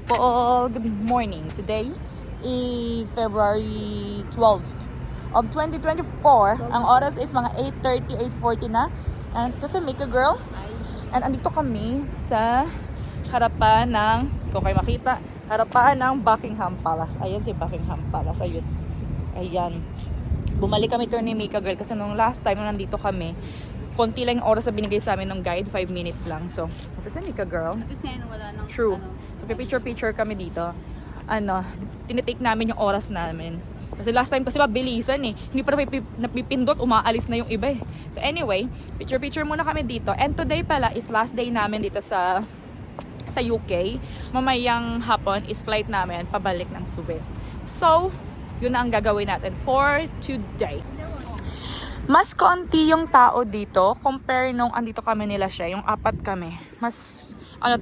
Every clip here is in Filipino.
people! Good morning! Today is February 12th of 2024. Ang oras is mga 8:30, 8:40 na. And ito si Mika Girl. And andito kami sa harapan ng, kung kayo makita, harapan ng Buckingham Palace. Ayan si Buckingham Palace. Ayun. Ayan. Bumalik kami to ni Mika Girl kasi nung last time nung nandito kami, konti lang yung oras na binigay sa amin ng guide, 5 minutes lang. So, ito si Mika Girl. Tapos ngayon wala nang True. So, picture kami dito. Tinitake namin yung oras namin. Kasi last time kasi mabilisan eh. Hindi pa napipindot, umaalis na yung iba eh. So anyway, picture muna kami dito. And today pala is last day namin dito sa UK. Mamayang hapon is flight namin pabalik ng Suez. So, yun na ang gagawin natin for today. Mas konti yung tao dito compare nung andito kami nila siya, yung apat kami. Mas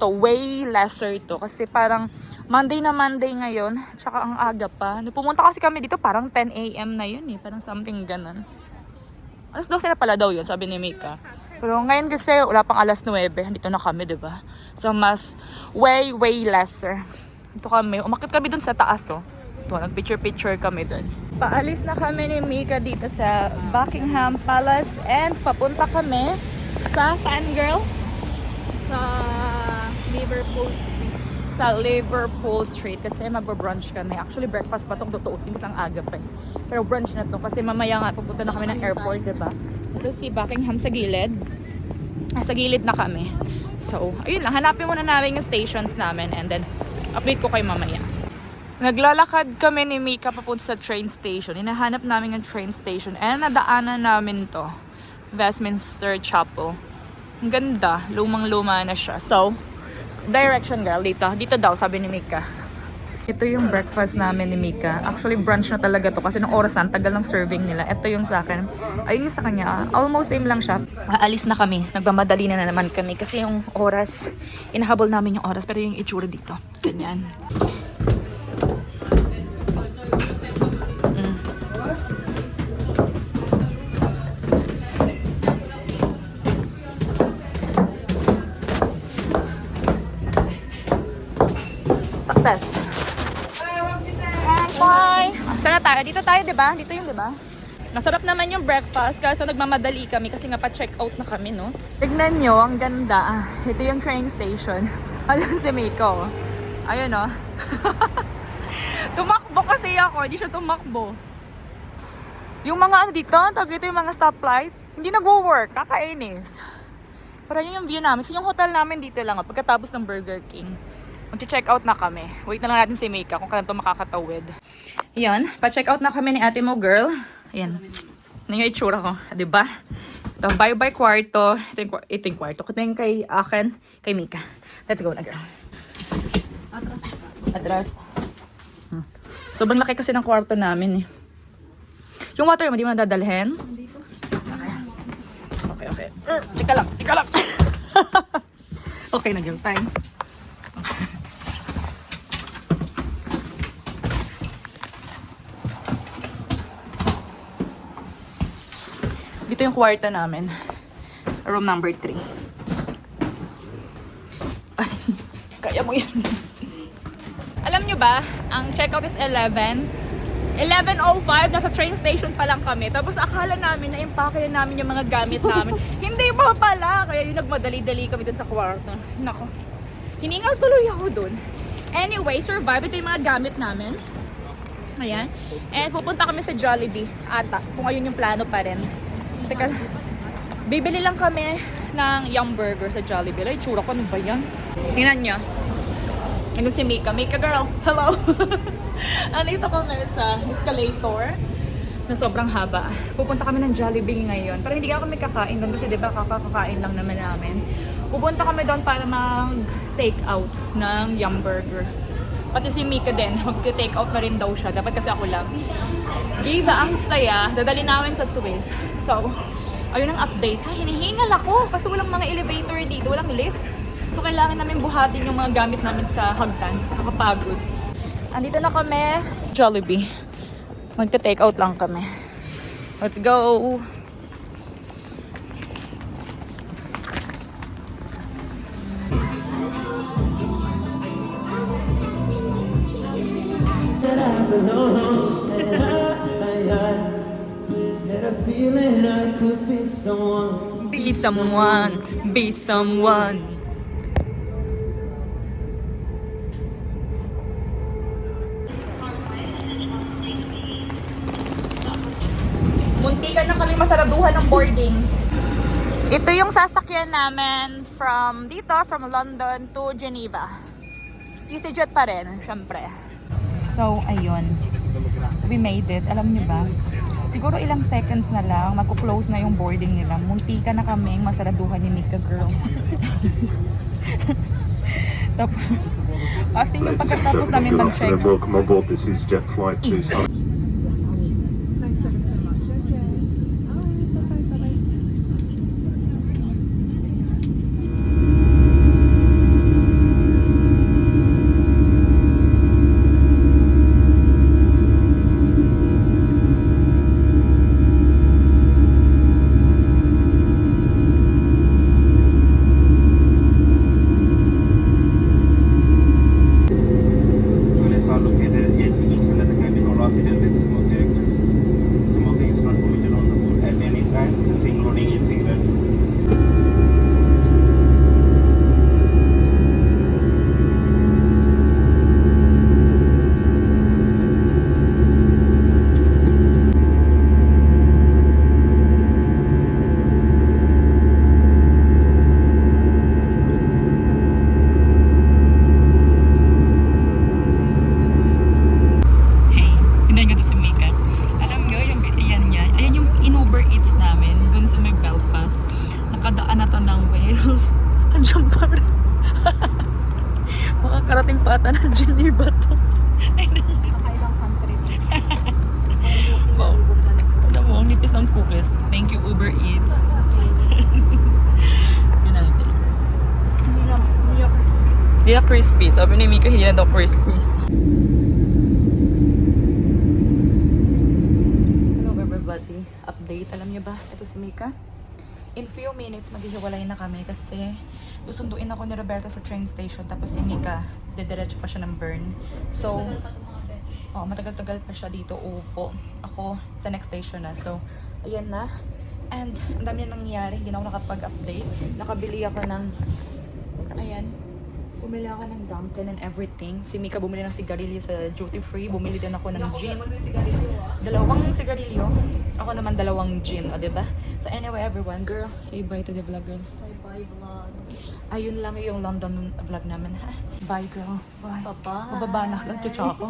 way lesser to kasi parang Monday ngayon, tsaka ang aga pa. Pumunta kasi kami dito parang 10 AM na yun eh, parang something ganun. Alas 12 na pala daw yun, sabi ni Mika. Pero ngayon kasi wala pang alas 9, dito na kami, diba? So mas way lesser. Dito kami, umakit kami dun sa taas oh. Ito, nagpicture kami dun. Paalis na kami ni Mika dito sa Buckingham Palace and papunta kami sa saan, girl? sa Liverpool Street. Sa Liverpool Street kasi magbo-brunch kami. Actually, breakfast pa itong tutuusin kasi ang aga pa eh. Pero brunch na to kasi mamaya nga pupunta na kami ng airport, diba? Ito si Buckingham sa gilid. Sa gilid na kami. So, ayun lang. Hanapin muna namin yung stations namin and then update ko kayo mamaya. Naglalakad kami ni Mika papunta sa train station. Hinahanap namin yung train station and nadaanan namin to. Westminster Chapel. Ang ganda. Lumang-luma na siya. So, direction girl, dito daw, sabi ni Mika. Ito yung breakfast namin ni Mika. Actually, brunch na talaga to kasi nung oras na, tagal ng serving nila. Ito yung sa akin. Ayun yung sa kanya. Almost same lang siya. Aalis na kami. Nagmamadali na naman kami kasi yung oras, inahabol namin yung oras. Pero yung itsura dito, ganyan. Success. Bye! Saan na tayo? Dito tayo, diba? Dito yung, diba? Masarap naman yung breakfast kasi nagmamadali kami kasi nga pa-check out na kami, no? Tignan nyo, ang ganda. Ito yung train station. Alam si Miko. Ayun, no? Tumakbo kasi ako. Hindi siya tumakbo. Yung mga dito, tawag dito yung mga stoplight, hindi nagwo-work. Kakainis. Pero yun yung view namin. So yung hotel namin dito lang, pagkatapos ng Burger King. Mag-check out na kami. Wait na lang natin si Mika kung kailan ito makakatawid. Yan. Pa-check out na kami ni ate mo, girl. Ayan. Ano yung itsura ko? Diba? Ito, bye-bye kwarto. Ito yung kwarto. Ito yung kay akin, kay Mika. Let's go na, girl. Atras. Sobrang laki kasi ng kwarto namin eh. Yung water mo, di mo nadadalhin? Okay. Tika lang. Okay na, girl. Thanks. Dito yung kwarto namin. Room number 3. Ay, kaya mo yan. Alam nyo ba, ang checkout is 11. 11:05, nasa train station pa lang kami. Tapos akala namin na impake namin yung mga gamit namin. Hindi pa pala. Kaya yung nagmadali-dali kami dun sa kwarto. Nako. Hiningal tuloy ako dun. Anyway, survive. Ito yung mga gamit namin. Ayan. And pupunta kami sa Jollibee ata. Kung ayun yung plano pa rin. Teka, bibili lang kami ng Yum Burger sa Jollibee. Ay, tsura ko, ano ba yan? Tingnan nyo. Nandun si Mika. Mika girl, hello! Nandito ko ngayon sa escalator na sobrang haba. Pupunta kami ng Jollibee ngayon. Pero hindi kami kakain doon kasi diba kakakain lang naman namin. Pupunta kami doon para mag-take out ng Yum Burger. Pati si Mika din, mag-take out na rin daw siya. Dapat kasi ako lang. Diba, ang saya. Dadali namin sa Suez. So, ayun ang update. Hinihingal ako kasi walang mga elevator dito, walang lift. So, kailangan namin buhatin yung mga gamit namin sa hagdan. Nakakapagod. Andito na kami. Jollibee. Magta-take out lang kami. Let's go! feeling I could be someone. Be someone, be someone. Muntikan na kami masaraduhan ng boarding. Ito yung sasakyan namin from London to Geneva. EasyJet pa rin, syempre. So, ayun. We made it. Alam niyo ba? Siguro ilang seconds na lang, magko-close na yung boarding nila. Muntikan na kaming masaraduhan ni Mika girl. Tapos, as in yung pagkatapos namin mag-check. Welcome aboard. This is Jet Flight 2. Thanks ever so much. Okay. Alright, bye-bye. Toilets are located at each end of the cabin or operated with smoke detectors. Smoking is not permitted on the board at any time, including in cigarettes. Hey, hindi nga to si Mika. Alam nyo, yung ayan niya. Ayan yung in-Uber Eats namin dun sa may Belfast. Nakadaan na to ng Wales. Andiyan pa rin. Makakarating pa ata ng Geneva to. Ay, Nakailang country. wow. Alam mo, ang nipis ng cookies. Thank you, Uber Eats. Yun natin. Hindi na crispy. Sabi ni Mika, hindi na daw crispy. Hello everybody. Update. Alam niyo ba? Ito si Mika. In few minutes, maghihiwalay na kami kasi susunduin ako ni Roberto sa train station. Tapos si Mika, dediretso pa siya ng Bern. So, matagal-tagal pa siya dito. Upo. Ako sa next station na. So, ayan na. And, ang dami na nangyayari. Hindi na ako nakapag-update. Nakabili ako ng, ayan, bumili ako ng Dunkin' and everything. Si Mika bumili ng sigarilyo sa duty free. Bumili din ako ng gin. Dalawang sigarilyo. Ako naman dalawang gin. O, diba? So anyway, everyone. Girl, say bye to the vlog, girl. Bye-bye vlog. Ayun lang yung London vlog namin, ha? Bye, girl. Bye. Bye-bye. Mababa na. Nagtsatsa ako.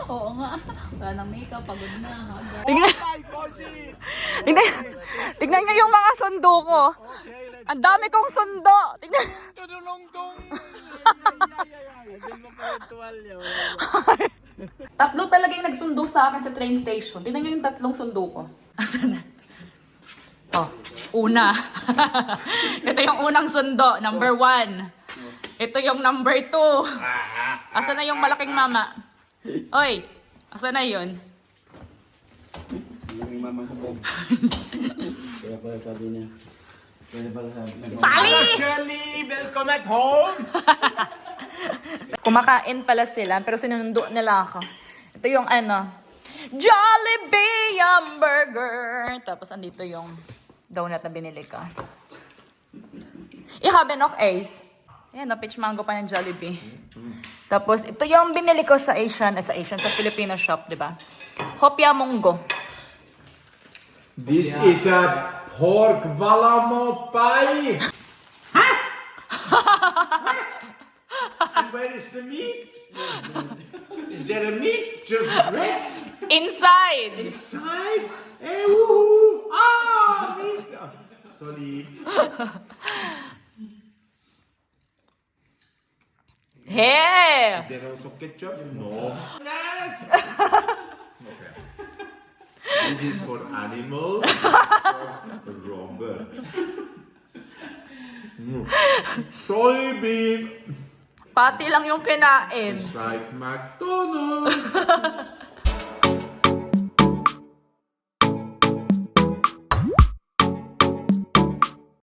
Oo nga. Wala nang makeup. Pagod na. Haga. Tignan. Tignan. Tignan niyo yung mga sundo ko. Ang dami kong sundo. Tignan. Tatlo talaga yung nagsundo sa akin sa train station. Tignan niyo yung tatlong sundo ko. Asan na? Oh, una. Ito yung unang sundo, number 1. Ito yung number 2. Asan na yung malaking mama? Oy, asan na yun? Yung mama ko. Kaya pala sabi niya. Kaya pala sabi niya. Sali! Shirley, welcome at home! Kumakain pala sila, pero sinundo nila ako. Ito yung Jollibee hamburger. Tapos andito yung donut na binili ko. Ich habe noch Ace. Ayan, na peach mango pa ng Jollibee. Tapos ito yung binili ko sa sa Filipino shop, di ba? Hopia Munggo. This is a pork valamo pie. And where is the meat? Is there a meat? Just bread Inside! inside? Eh, woohoo! Ah, meat! Sorry. Hey! Is there also ketchup? No. Okay. This is for animal. For Robert. Soybean. Pati lang yung kinain. It's like McDonald's.